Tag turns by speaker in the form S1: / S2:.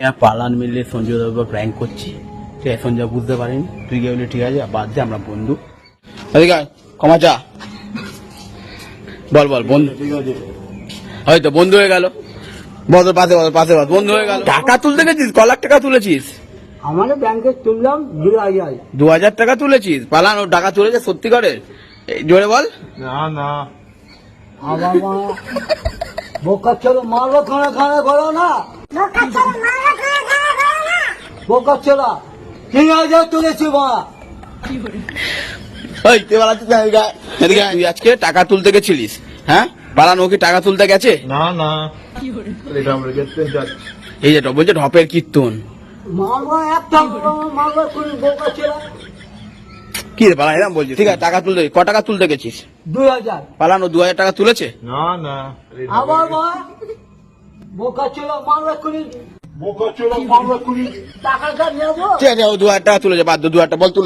S1: পালান মিললে সঞ্জয় দাদা প্র্যাঙ্ক করছি, ঠিক আছে? সঞ্জয় বুঝতে পারিনি, তুই গিয়ে বলি ঠিক আছে বাদ দে, আমরা বন্ধু। এদিকে আয়, ক্ষমা চা। বল বল বন্ধু, হয়তো বন্ধু হয়ে গেল। বল তোর পাশে বল, পাশে বল, বন্ধু হয়ে গেল। টাকা তুলতে গেছিস? ক লাখ টাকা তুলেছিস?
S2: আমাদের ব্যাংকে তুললাম 2000।
S1: 2000 টাকা তুলেছিস? পালান ও টাকা তুলেছে সত্যি করে? এই জোরে বল।
S3: না না
S2: আমার মা বোকা চলো মারো খানা খানা করো না, বোকা চলা 3000 তুলেছি মা।
S1: এই তুই পালাচ্ছিস না? এদিকে আয়, এদিকে আয়। তুই আজকে টাকা তুলতে গেছিলিস, হ্যাঁ? পালান ও কি টাকা তুলতে গেছে?
S3: না না এটা আমরা গেতে যাচ্ছি।
S1: এই যে বলছে ঢপের কীর্তন।
S2: মারবো একটা মারবো তুমি বোকা চলা।
S1: কি রে পালান এরকম বলছিস? ঠিক আছে টাকা তুলতে, ক টাকা তুলতে গেছিস?
S2: 2000।
S1: পালান ও 2000 টাকা তুলেছে?
S3: না না
S2: আবার মা বোকা চলা মারবো তুমি,
S3: বোকা চলো মারবা কুড়ি
S2: টাকাটা নেবো।
S1: ঠিক আছে ও 2000 টাকা তুলেছে, বাদ দে 2000 টাকা বল তুলে।